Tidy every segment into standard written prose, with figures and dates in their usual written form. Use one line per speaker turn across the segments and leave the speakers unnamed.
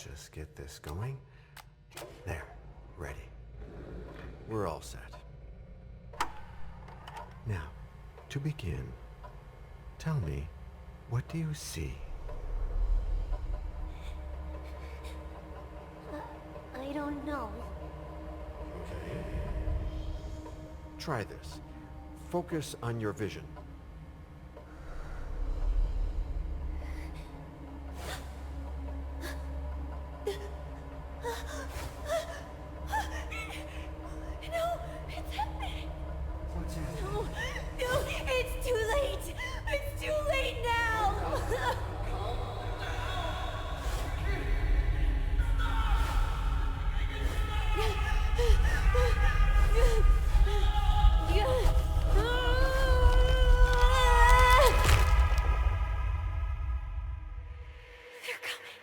just get this going. There, ready. We're all set. Now, to begin, tell me, what do you see?
I don't know.
Okay. Try this. Focus on your vision.
No, it's happening. No, it's too late. It's too late now. They're coming.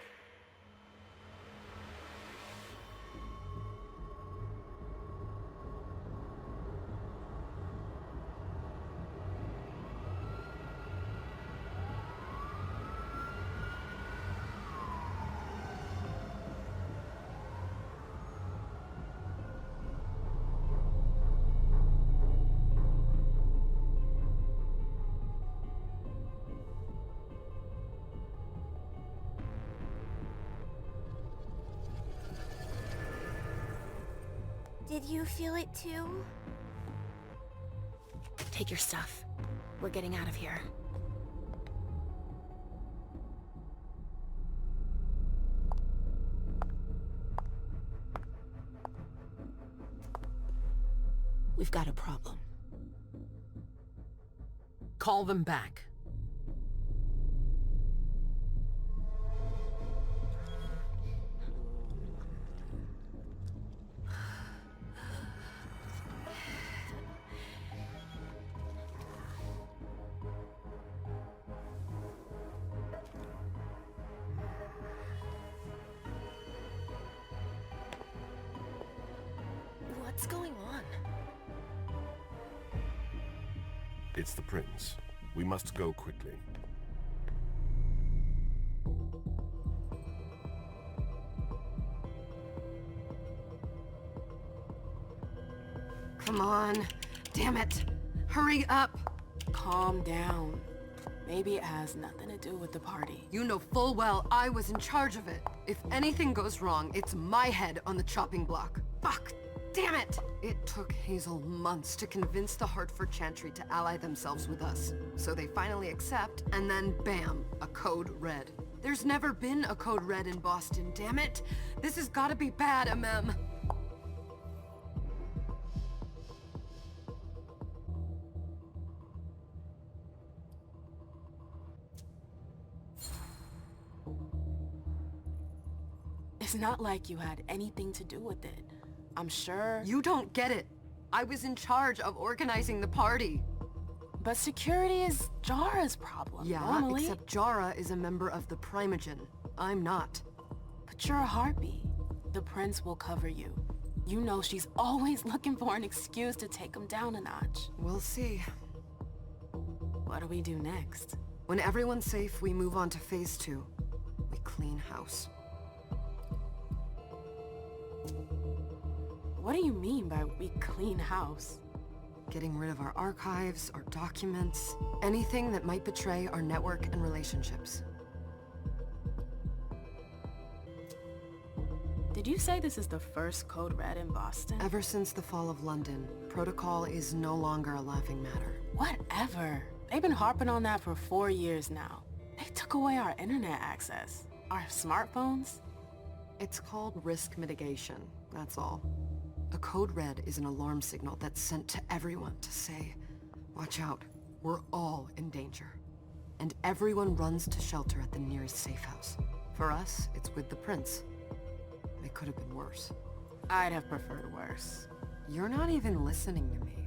Did you feel it too?
Take your stuff. We're getting out of here. We've got a problem.
Call them back.
What's going on?
It's the prince. We must go quickly.
Come on. Damn it. Hurry up. Calm down. Maybe it has nothing to do with the party. You know full well I was in charge of it. If anything goes wrong, it's my head on the chopping block. Fuck. Damn it! It took Hazel months to convince the Hartford Chantry to ally themselves with us. So they finally accept, and then bam, a code red. There's never been a code red in Boston, damn it! This has gotta be bad, Emem. It's not like you had anything to do with it. I'm sure... You don't get it. I was in charge of organizing the party. But security is Jara's problem, normally. Except Jara is a member of the Primogen. I'm not. But you're a harpy. The prince will cover you. You know she's always looking for an excuse to take him down a notch. We'll see. What do we do next? When everyone's safe, we move on to phase 2. We clean house. What do you mean by we clean house? Getting rid of our archives, our documents, anything that might betray our network and relationships. Did you say this is the first code red in Boston? Ever since the fall of London, protocol is no longer a laughing matter. Whatever. They've been harping on that for 4 years now. They took away our internet access. Our smartphones. It's called risk mitigation, that's all. A code red is an alarm signal that's sent to everyone to say, watch out, we're all in danger. And everyone runs to shelter at the nearest safe house. For us, it's with the prince. It could have been worse. I'd have preferred worse. You're not even listening to me.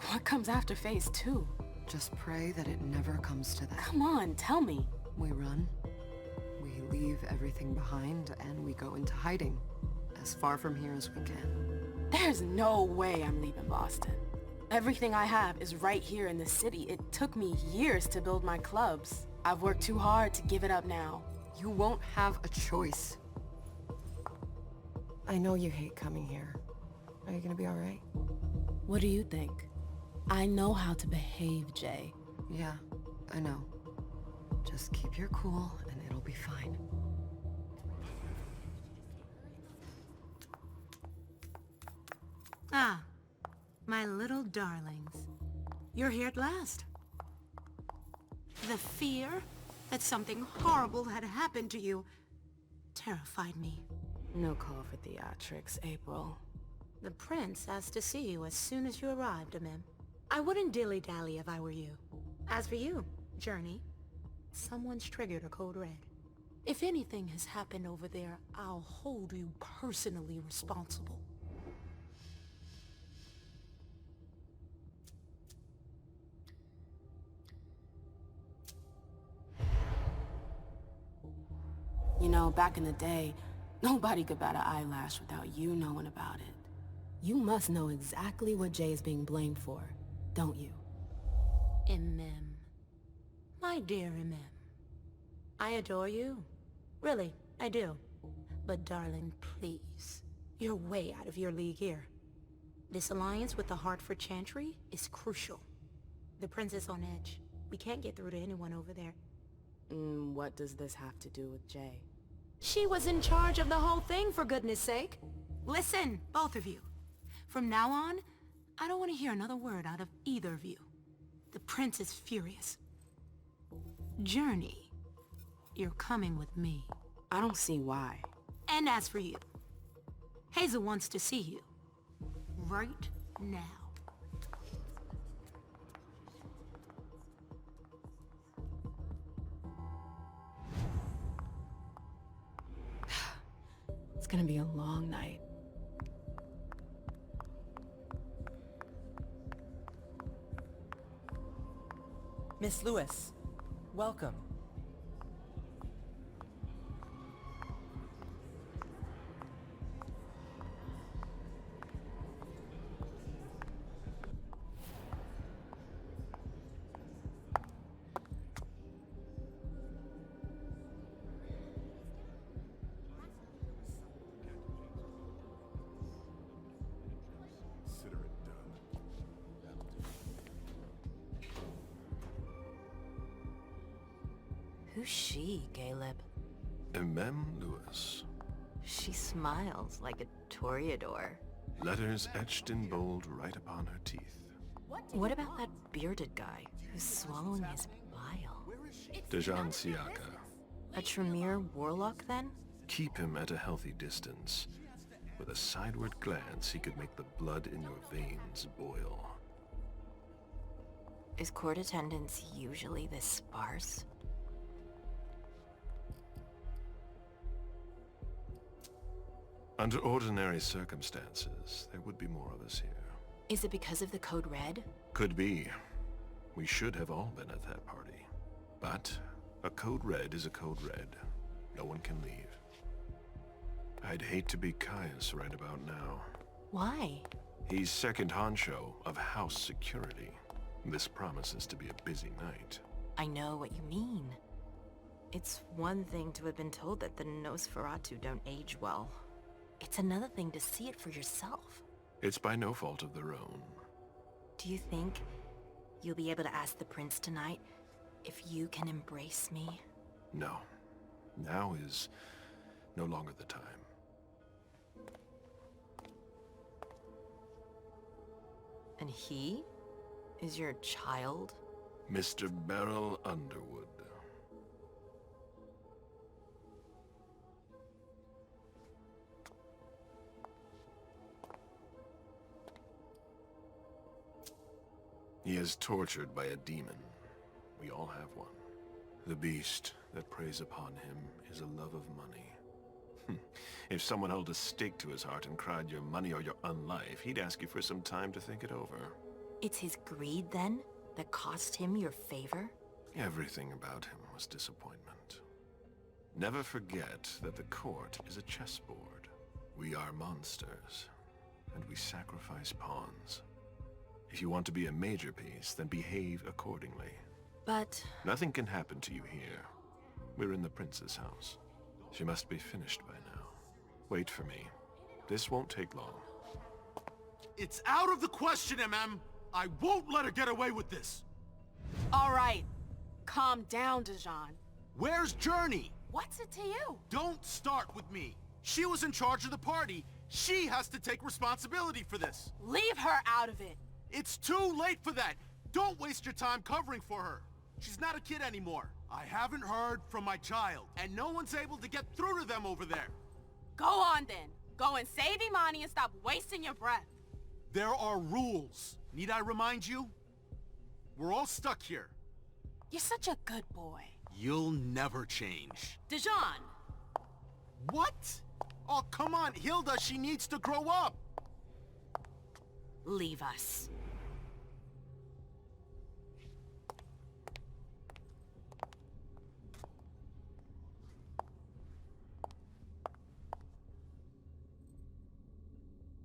What comes after phase 2? Just pray that it never comes to that. Come on, tell me. We run. We leave everything behind and we go into hiding. As far from here as we can. There's no way I'm leaving Boston. Everything I have is right here in the city. It took me years to build my clubs. I've worked too hard to give it up now. You won't have a choice. I know you hate coming here. Are you gonna be alright?
What do you think? I know how to behave, Jay.
Yeah, I know. Just keep your cool and it'll be fine.
Ah, my little darlings. You're here at last. The fear that something horrible had happened to you terrified me.
No call for theatrics, April.
The prince asked to see you as soon as you arrived, Emem. I wouldn't dilly-dally if I were you. As for you, Journey, someone's triggered a code red. If anything has happened over there, I'll hold you personally responsible. You know, back in the day, nobody could bat an eyelash without you knowing about it. You must know exactly what Jay is being blamed for, don't you? Emem. My dear Emem. I adore you. Really, I do. But darling, please. You're way out of your league here. This alliance with the Hartford Chantry is crucial. The prince is on edge. We can't get through to anyone over there.
What does this have to do with Jay?
She was in charge of the whole thing, for goodness sake. Listen, both of you. From now on, I don't want to hear another word out of either of you. The prince is furious. Journey, you're coming with me.
I don't see why.
And as for you, Hazel wants to see you. Right now.
It's gonna be a long night.
Miss Lewis, welcome.
Consider it done.
Who's she, Galeb?
Emem Lewis.
She smiles like a toreador.
Letters etched in bold right upon her teeth.
What about that bearded guy who's swallowing his bile?
Dejan Siaka.
A Tremere warlock, then?
Keep him at a healthy distance. With a sideward glance, he could make the blood in your veins boil.
Is court attendance usually this sparse?
Under ordinary circumstances, there would be more of us here.
Is it because of the Code Red?
Could be. We should have all been at that party. But a Code Red is a Code Red. No one can leave. I'd hate to be Caius right about now.
Why?
He's second honcho of house security. This promises to be a busy night.
I know what you mean. It's one thing to have been told that the Nosferatu don't age well. It's another thing to see it for yourself.
It's by no fault of their own.
Do you think you'll be able to ask the prince tonight if you can embrace me?
No. Now is no longer the time.
And he is your child?
Mr. Beryl Underwood. He is tortured by a demon. We all have one. The beast that preys upon him is a love of money. If someone held a stake to his heart and cried your money or your unlife, he'd ask you for some time to think it over.
It's his greed, then, that cost him your favor?
Everything about him was disappointment. Never forget that the court is a chessboard. We are monsters, and we sacrifice pawns. If you want to be a major piece, then behave accordingly.
But
Nothing can happen to you here. We're in the prince's house. She must be finished by now. Wait for me. This won't take long.
It's out of the question, Emem! I won't let her get away with this!
All right. Calm down, Dijon.
Where's Journey?
What's it to you?
Don't start with me. She was in charge of the party. She has to take responsibility for this.
Leave her out of it.
It's too late for that. Don't waste your time covering for her. She's not a kid anymore. I haven't heard from my child, and no one's able to get through to them over there.
Go on then. Go and save Imani and stop wasting your breath.
There are rules. Need I remind you? We're all stuck here.
You're such a good boy.
You'll never change.
Dijon!
What? Oh, come on, Hilda, she needs to grow up.
Leave us.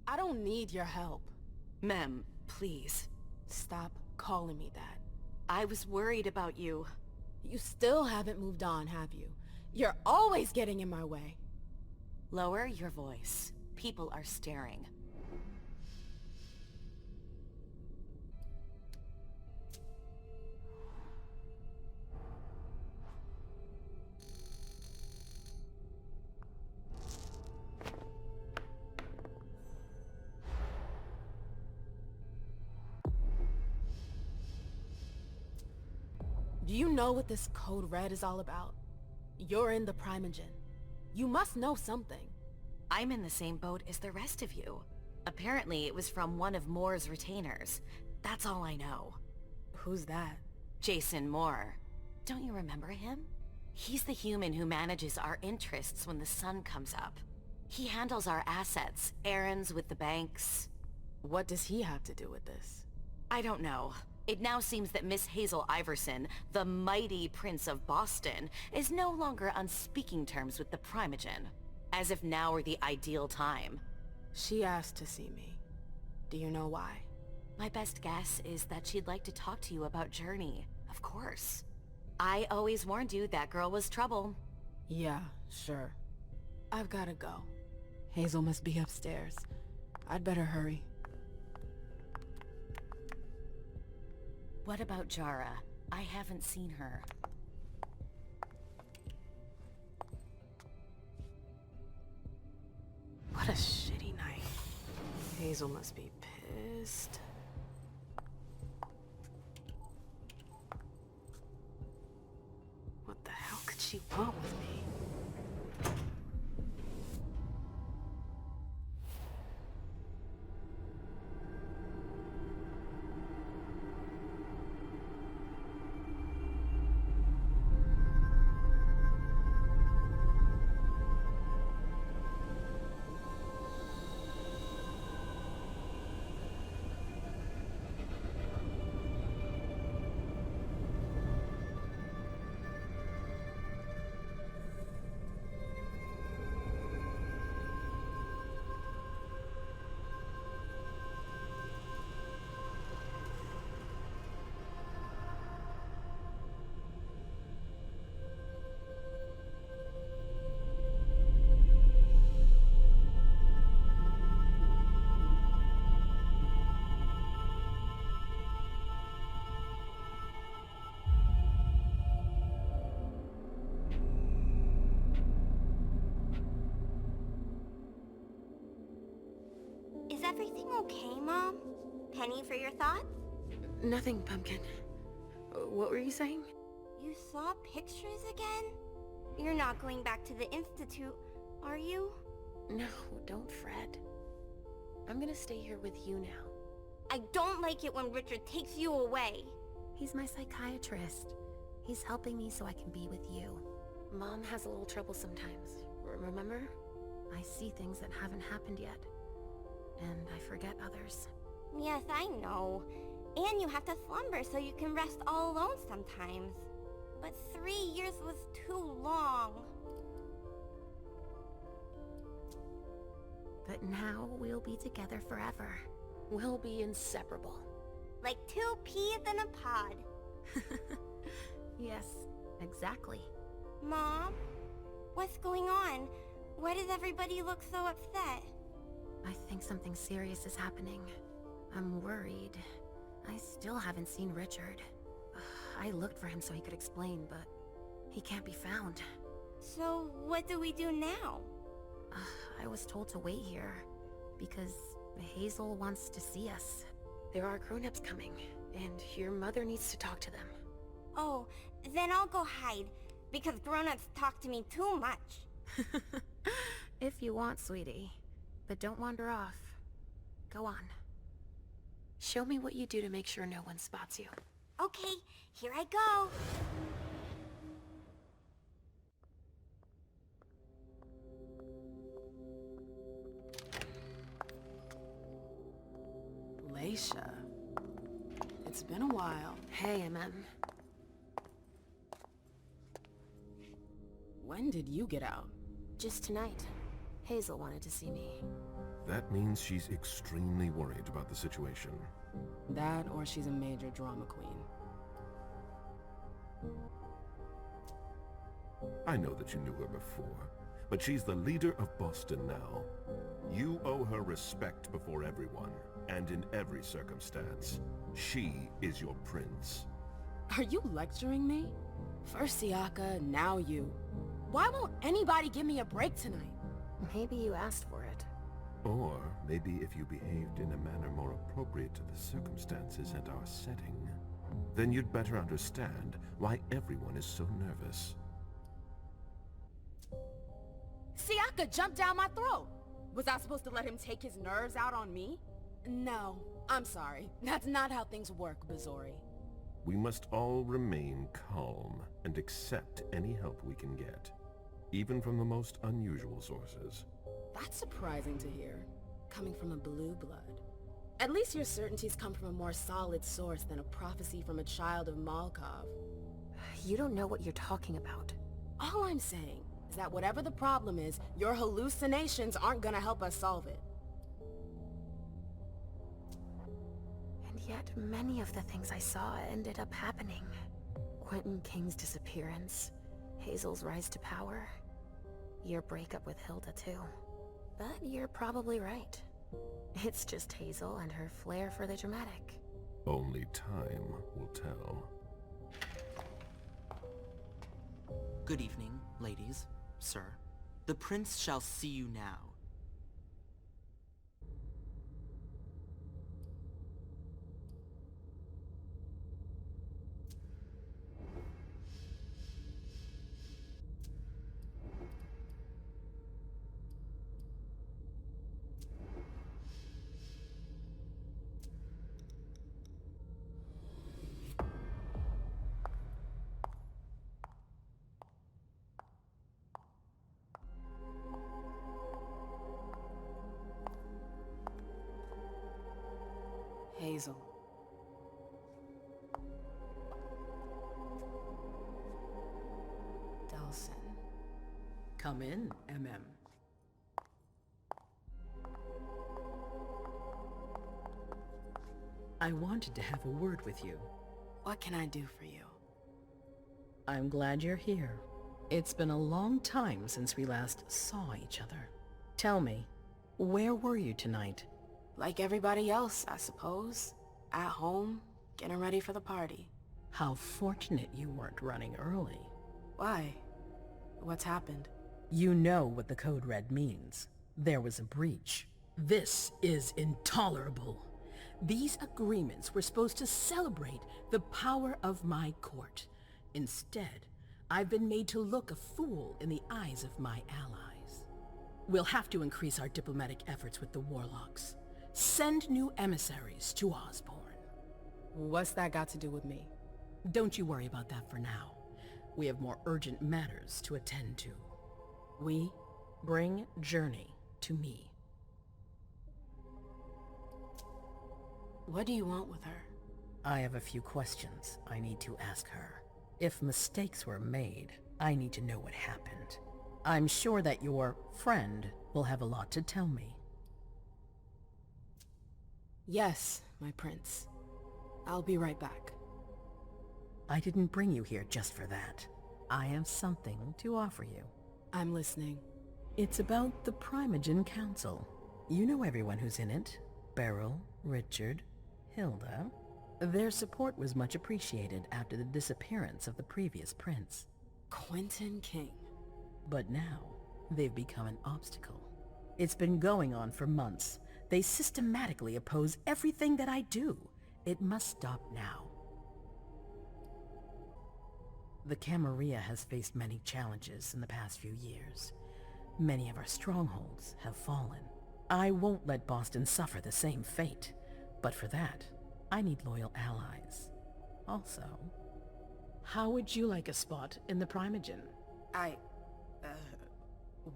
I don't need your help.
Mem, please.
Stop calling me that.
I was worried about you.
You still haven't moved on, have you? You're always getting in my way.
Lower your voice. People are staring.
Do you know what this Code Red is all about? You're in the Primogen. You must know something.
I'm in the same boat as the rest of you. Apparently, it was from one of Moore's retainers. That's all I know.
Who's that?
Jason Moore. Don't you remember him? He's the human who manages our interests when the sun comes up. He handles our assets, errands with the banks.
What does he have to do with this?
I don't know. It now seems that Miss Hazel Iverson, the mighty Prince of Boston, is no longer on speaking terms with the Primogen. As if now were the ideal time.
She asked to see me. Do you know why?
My best guess is that she'd like to talk to you about Journey, of course. I always warned you that girl was trouble.
Yeah, sure. I've gotta go. Hazel must be upstairs. I'd better hurry.
What about Jara? I haven't seen her.
What a shitty night. Hazel must be pissed. What the hell could she want with me?
Is everything okay, Mom? Penny for your thoughts?
Nothing, Pumpkin. What were you saying?
You saw pictures again? You're not going back to the Institute, are you?
No, don't fret. I'm gonna stay here with you now.
I don't like it when Richard takes you away.
He's my psychiatrist. He's helping me so I can be with you.
Mom has a little trouble sometimes, remember?
I see things that haven't happened yet. And I forget others.
Yes, I know. And you have to slumber so you can rest all alone sometimes. But 3 years was too long.
But now we'll be together forever.
We'll be inseparable.
Like 2 peas in a pod.
Yes, exactly.
Mom? What's going on? Why does everybody look so upset?
I think something serious is happening. I'm worried. I still haven't seen Richard. I looked for him so he could explain, but he can't be found.
So, what do we do now?
I was told to wait here, because Hazel wants to see us. There are grown-ups coming, and your mother needs to talk to them.
Oh, then I'll go hide, because grown-ups talk to me too much.
If you want, sweetie. But don't wander off. Go on. Show me what you do to make sure no one spots you.
Okay, here I go.
Leysha. It's been a while.
Hey, Emem.
When did you get out?
Just tonight. Hazel wanted to see me.
That means she's extremely worried about the situation.
That, or she's a major drama queen.
I know that you knew her before, but she's the leader of Boston now. You owe her respect before everyone, and in every circumstance. She is your prince.
Are you lecturing me? First Siaka, now you. Why won't anybody give me a break tonight?
Maybe you asked for it.
Or maybe if you behaved in a manner more appropriate to the circumstances and our setting, then you'd better understand why everyone is so nervous.
Siaka jumped down my throat! Was I supposed to let him take his nerves out on me? No, I'm sorry. That's not how things work, Bazori.
We must all remain calm and accept any help we can get, even from the most unusual sources.
That's surprising to hear, coming from a blue blood. At least your certainties come from a more solid source than a prophecy from a child of Malkov.
You don't know what you're talking about.
All I'm saying is that whatever the problem is, your hallucinations aren't gonna help us solve it.
And yet, many of the things I saw ended up happening. Quentin King's disappearance, Hazel's rise to power, your breakup with Hilda too. But you're probably right. It's just Hazel and her flair for the dramatic.
Only time will tell.
Good evening, ladies, sir. The prince shall see you now.
Hazel. Delsin.
Come in, Emem. I wanted to have a word with you.
What can I do for you?
I'm glad you're here. It's been a long time since we last saw each other. Tell me, where were you tonight?
Like everybody else, I suppose. At home, getting ready for the party.
How fortunate you weren't running early.
Why? What's happened?
You know what the Code Red means. There was a breach. This is intolerable. These agreements were supposed to celebrate the power of my court. Instead, I've been made to look a fool in the eyes of my allies. We'll have to increase our diplomatic efforts with the Warlocks. Send new emissaries to Osborne.
What's that got to do with me?
Don't you worry about that for now. We have more urgent matters to attend to.
We?
Bring Journey to me.
What do you want with her?
I have a few questions I need to ask her. If mistakes were made, I need to know what happened. I'm sure that your friend will have a lot to tell me.
Yes, my prince. I'll be right back.
I didn't bring you here just for that. I have something to offer you.
I'm listening.
It's about the Primogen Council. You know everyone who's in it. Beryl, Richard, Hilda. Their support was much appreciated after the disappearance of the previous prince.
Quentin King.
But now, they've become an obstacle. It's been going on for months. They systematically oppose everything that I do. It must stop now. The Camarilla has faced many challenges in the past few years. Many of our strongholds have fallen. I won't let Boston suffer the same fate, but for that, I need loyal allies. Also, how would you like a spot in the Primogen?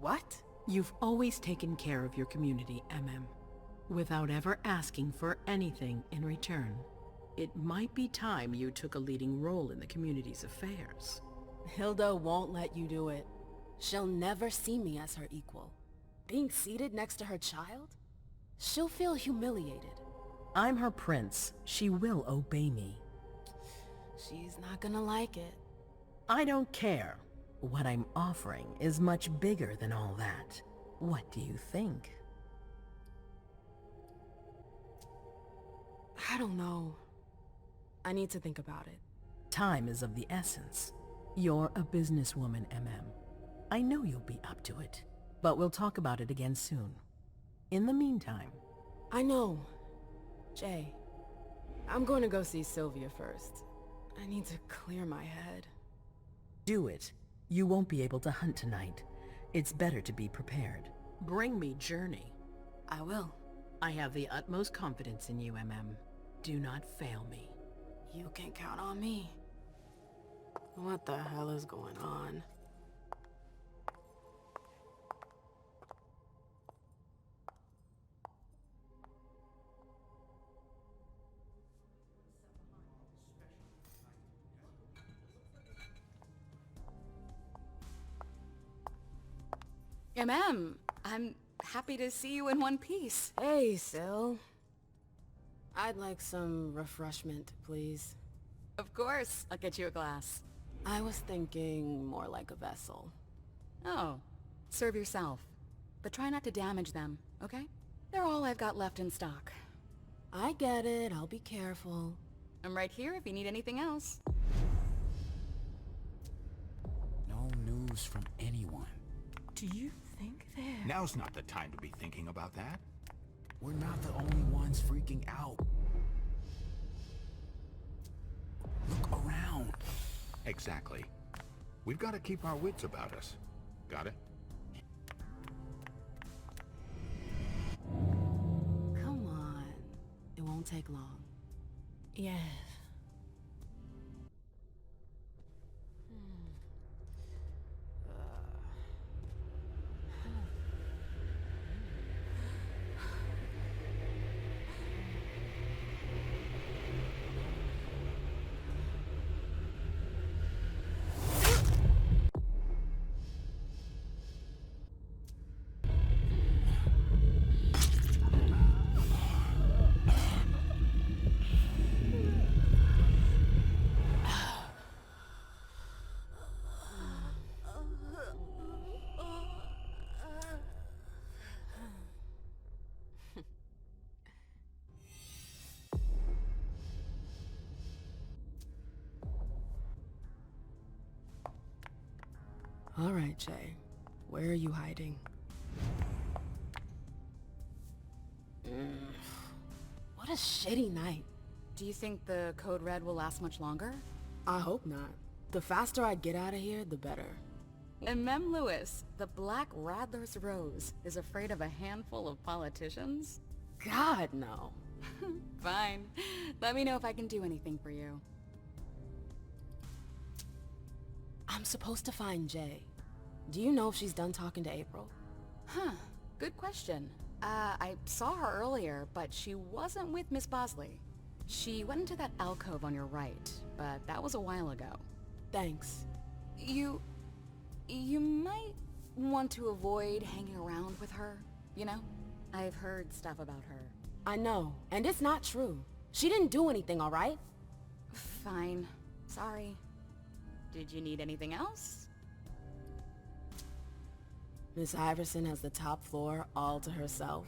What?
You've always taken care of your community, Emem, without ever asking for anything in return. It might be time you took a leading role in the community's affairs.
Hilda won't let you do it. She'll never see me as her equal. Being seated next to her child? She'll feel humiliated.
I'm her prince. She will obey me.
She's not gonna like it.
I don't care. What I'm offering is much bigger than all that. What do you think?
I don't know. I need to think about it.
Time is of the essence. You're a businesswoman, Emem. I know you'll be up to it, but we'll talk about it again soon. In the meantime...
I know. Jay, I'm going to go see Sylvia first. I need to clear my head.
Do it. You won't be able to hunt tonight. It's better to be prepared. Bring me Journey.
I will.
I have the utmost confidence in you, Emem. Do not fail me.
You can count on me. What the hell is going on?
Emem, I'm happy to see you in one piece.
Hey, Syl. I'd like some refreshment, please.
Of course, I'll get you a glass.
I was thinking more like a vessel.
Oh, serve yourself. But try not to damage them, okay? They're all I've got left in stock.
I get it, I'll be careful.
I'm right here if you need anything else.
No news from anyone.
Do you think they're...
Now's not the time to be thinking about that. We're not the only ones freaking out. Look around.
Exactly. We've got to keep our wits about us. Got it?
Come on. It won't take long.
Yes.
All right, Jay. Where are you hiding? What a shitty night.
Do you think the Code Red will last much longer?
I hope not. The faster I get out of here, the better.
Emem Lewis, the Black Rattler's Rose, is afraid of a handful of politicians?
God, no.
Fine. Let me know if I can do anything for you.
I'm supposed to find Jay. Do you know if she's done talking to April?
Huh. Good question. I saw her earlier, but she wasn't with Miss Bosley. She went into that alcove on your right, but that was a while ago.
Thanks.
You might want to avoid hanging around with her, you know? I've heard stuff about her.
I know, and it's not true. She didn't do anything, all right?
Fine. Sorry. Did you need anything else?
Miss Iverson has the top floor all to herself?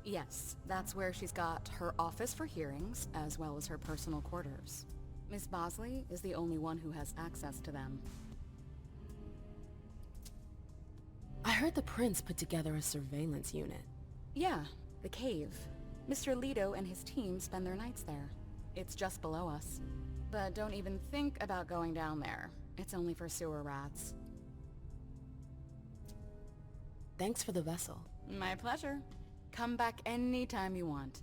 Yes, that's where she's got her office for hearings, as well as her personal quarters. Miss Bosley is the only one who has access to them.
I heard the prince put together a surveillance unit.
Yeah, the cave. Mr. Leto and his team spend their nights there. It's just below us. But don't even think about going down there. It's only for sewer rats.
Thanks for the vessel.
My pleasure. Come back anytime you want.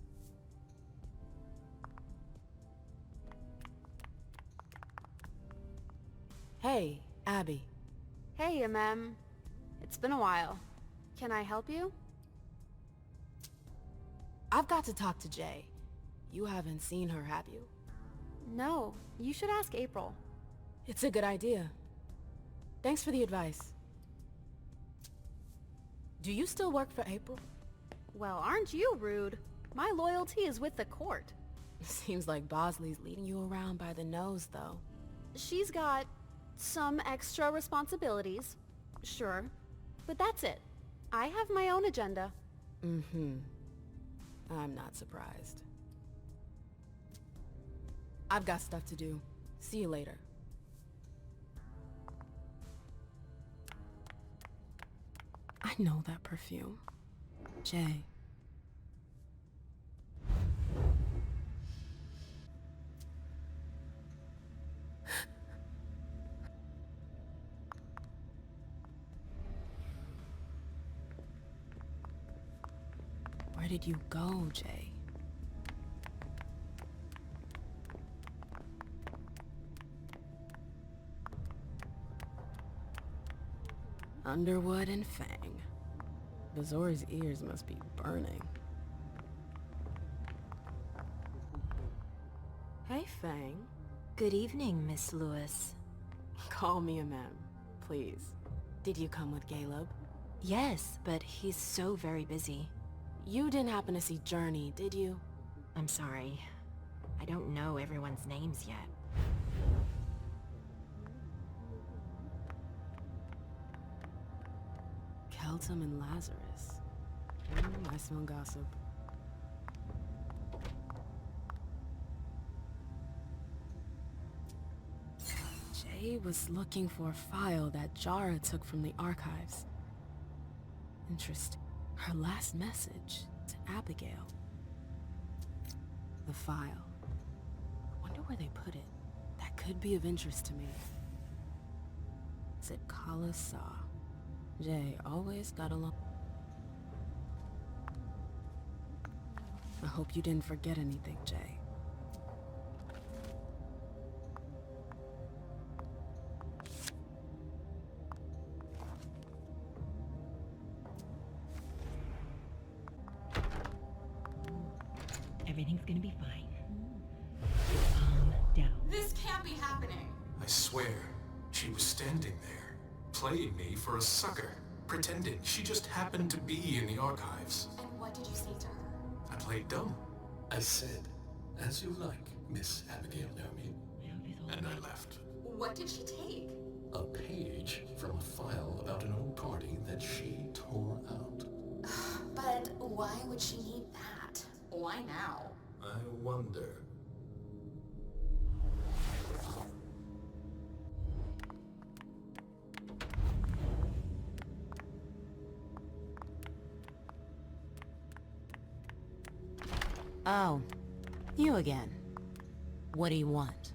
Hey, Abby.
Hey, Emem. It's been a while. Can I help you?
I've got to talk to Jay. You haven't seen her, have you?
No, you should ask April.
It's a good idea. Thanks for the advice. Do you still work for April?
Well, aren't you rude? My loyalty is with the court.
Seems like Bosley's leading you around by the nose, though.
She's got some extra responsibilities, sure, but that's it. I have my own agenda.
Mm-hmm. I'm not surprised. I've got stuff to do. See you later. I know that perfume. Jay. Where did you go, Jay? Underwood and Fang. Bazori's ears must be burning. Hey, Fang.
Good evening, Miss Lewis.
Call me Emem, please. Did you come with Galeb?
Yes, but he's so very busy.
You didn't happen to see Journey, did you?
I'm sorry. I don't know everyone's names yet.
Keltum and Lazarus. I smell gossip. Jay was looking for a file that Jara took from the archives. Interesting. Her last message to Abigail. The file. Wonder where they put it. That could be of interest to me. Is it Kala Sa? Jay always got along. I hope you didn't forget anything, Jay.
Everything's gonna be fine. Calm down.
This can't be happening.
I swear, she was standing there, playing me for a sucker, pretending she just happened to be in the archives.
And what did you say to her?
I played dumb. I said, "As you like, Miss Abigail Naomi." And I left.
What did she take?
A page from a file about an old party that she tore out.
But why would she need that? Why now?
I wonder.
Oh, you again. What do you want?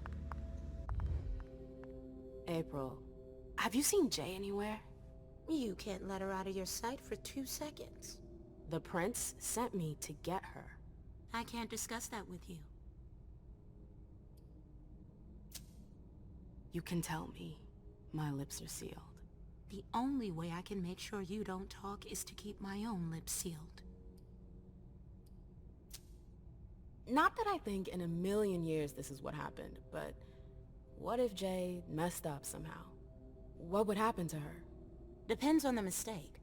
April, have you seen Jay anywhere?
You can't let her out of your sight for 2 seconds.
The prince sent me to get her.
I can't discuss that with you.
You can tell me. My lips are sealed.
The only way I can make sure you don't talk is to keep my own lips sealed.
Not that I think in a million years this is what happened, but what if Jay messed up somehow? What would happen to her?
Depends on the mistake.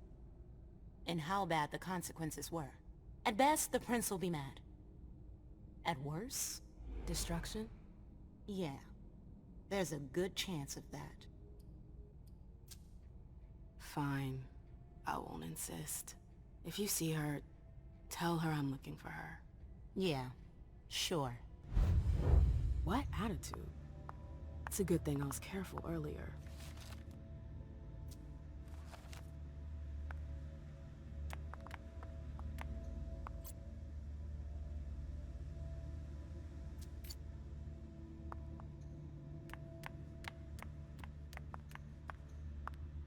And how bad the consequences were. At best, the prince will be mad. At worst...
Destruction?
Yeah. There's a good chance of that.
Fine. I won't insist. If you see her, tell her I'm looking for her.
Yeah, sure.
What attitude? It's a good thing I was careful earlier.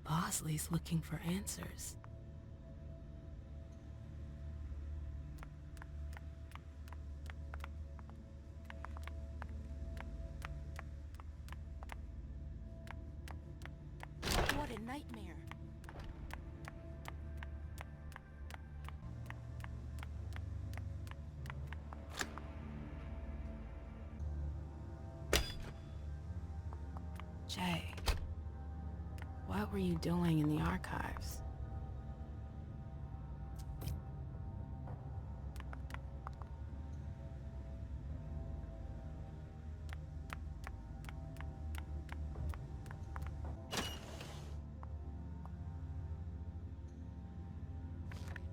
Bosley's looking for answers.
What a nightmare.
Jay, what were you doing in the archives?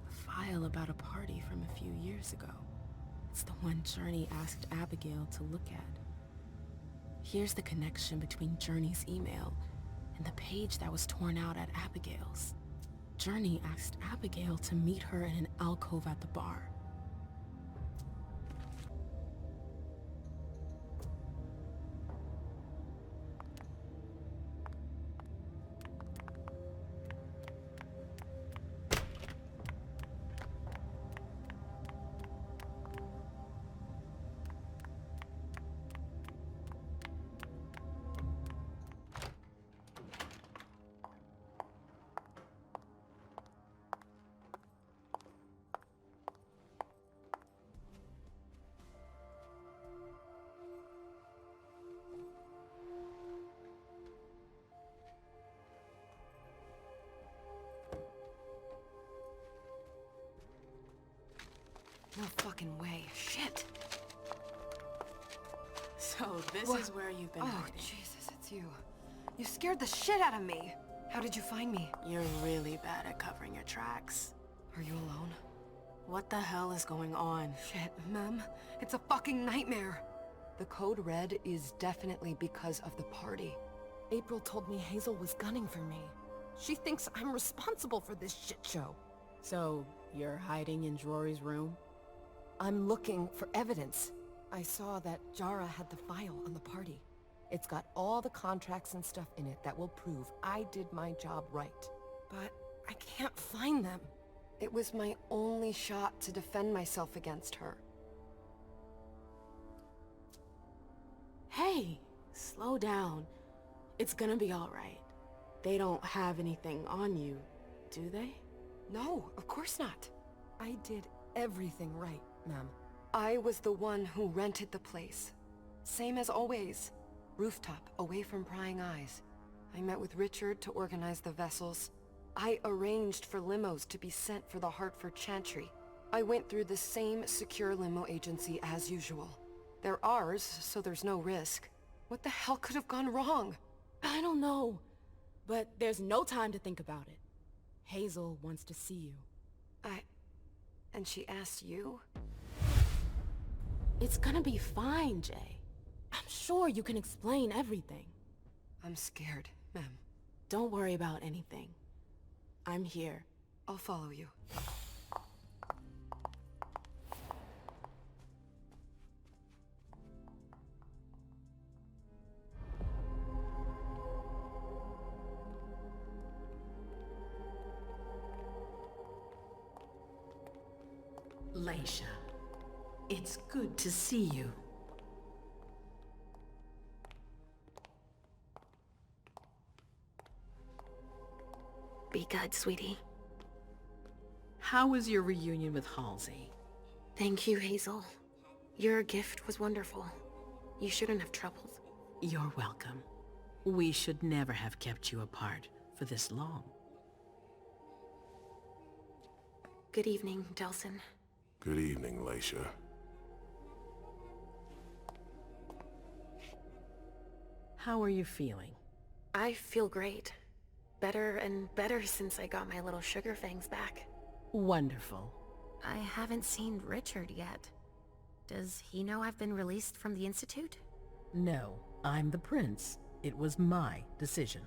A file about a party from a few years ago. It's the one Journey asked Abigail to look at. Here's the connection between Journey's email and the page that was torn out at Abigail's. Journey asked Abigail to meet her in an alcove at the bar.
No fucking way. Shit.
So this is where you've been
Oh,
hiding.
Jesus, it's you. You scared the shit out of me. How did you find me?
You're really bad at covering your tracks.
Are you alone?
What the hell is going on?
Shit, Mem. It's a fucking nightmare. The code red is definitely because of the party. April told me Hazel was gunning for me. She thinks I'm responsible for this shit show.
So, you're hiding in Drury's room?
I'm looking for evidence. I saw that Jara had the file on the party. It's got all the contracts and stuff in it that will prove I did my job right. But I can't find them. It was my only shot to defend myself against her.
Hey, slow down. It's gonna be alright. They don't have anything on you, do they?
No, of course not. I did everything right, Mem. I was the one who rented the place. Same as always. Rooftop, away from prying eyes. I met with Richard to organize the vessels. I arranged for limos to be sent for the Hartford Chantry. I went through the same secure limo agency as usual. They're ours, so there's no risk. What the hell could have gone wrong?
I don't know. But there's no time to think about it. Hazel wants to see you.
And she asked you?
It's gonna be fine, Jay. I'm sure you can explain everything.
I'm scared, Mem.
Don't worry about anything. I'm here.
I'll follow you.
Leysha, it's good to see you.
Be good, sweetie.
How was your reunion with Halsey?
Thank you, Hazel. Your gift was wonderful. You shouldn't have troubled.
You're welcome. We should never have kept you apart for this long.
Good evening, Delsin.
Good evening, Leysha.
How are you feeling?
I feel great. Better and better since I got my little sugar fangs back.
Wonderful.
I haven't seen Richard yet. Does he know I've been released from the Institute?
No, I'm the prince. It was my decision.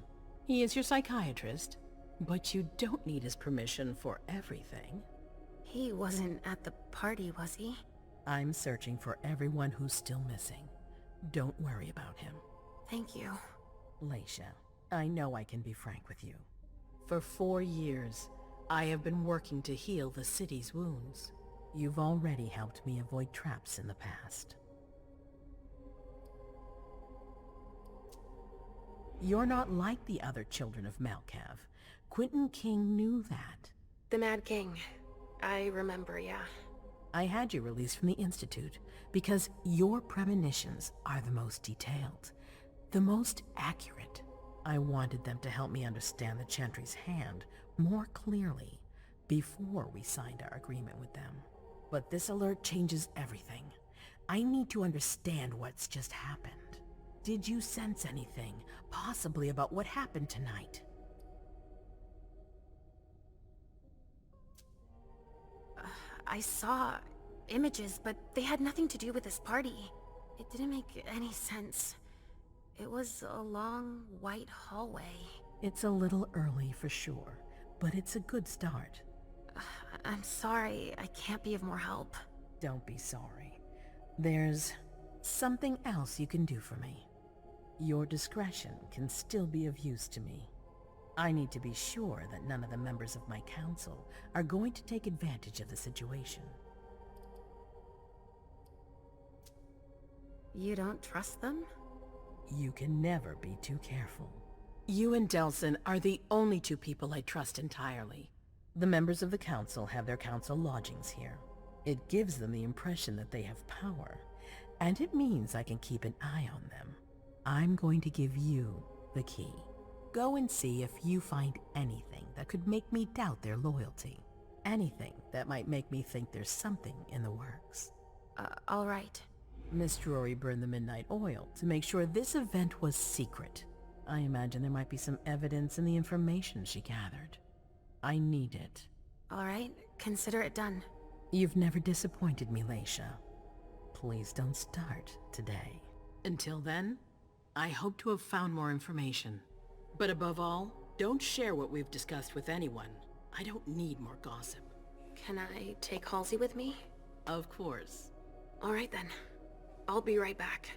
He is your psychiatrist, but you don't need his permission for everything.
He wasn't at the party, was he?
I'm searching for everyone who's still missing. Don't worry about him.
Thank you.
Leysha, I know I can be frank with you. For 4 years, I have been working to heal the city's wounds. You've already helped me avoid traps in the past. You're not like the other children of Malkav. Quentin King knew that.
The Mad King. I remember, yeah.
I had you released from the Institute because your premonitions are the most detailed, the most accurate. I wanted them to help me understand the Chantry's hand more clearly before we signed our agreement with them. But this alert changes everything. I need to understand what's just happened. Did you sense anything, possibly about what happened tonight?
I saw images, but they had nothing to do with this party. It didn't make any sense. It was a long, white hallway.
It's a little early for sure, but it's a good start.
I'm sorry, I can't be of more help.
Don't be sorry. There's something else you can do for me. Your discretion can still be of use to me. I need to be sure that none of the members of my council are going to take advantage of the situation.
You don't trust them?
You can never be too careful. You and Delson are the only two people I trust entirely. The members of the council have their council lodgings here. It gives them the impression that they have power, and it means I can keep an eye on them. I'm going to give you the key. Go and see if you find anything that could make me doubt their loyalty. Anything that might make me think there's something in the works.
All right.
Miss Drury burned the midnight oil to make sure this event was secret. I imagine there might be some evidence in the information she gathered. I need it.
All right, consider it done.
You've never disappointed me, Leysha. Please don't start today. Until then, I hope to have found more information. But above all, don't share what we've discussed with anyone. I don't need more gossip.
Can I take Halsey with me?
Of course.
All right then. I'll be right back.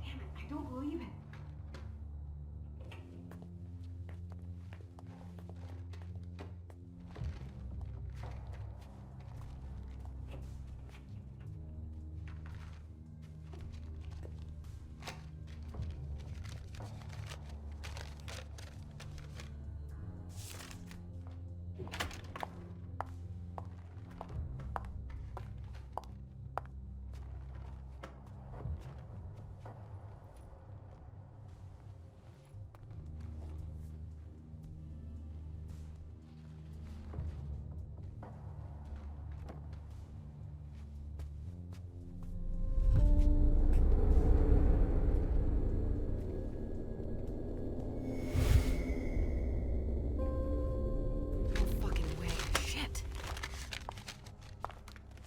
Damn it, I don't believe it.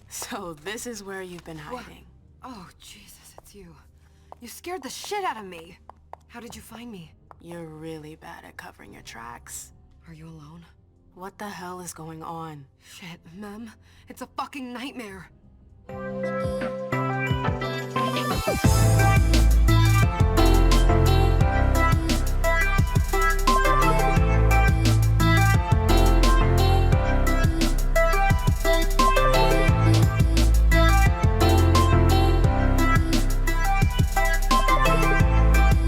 So this is where you've been hiding.
Oh, Jesus, it's you. You scared the shit out of me. How did you find me?
You're really bad at covering your tracks.
Are you alone?
What the hell is going on?
Shit, Mem. It's a fucking nightmare.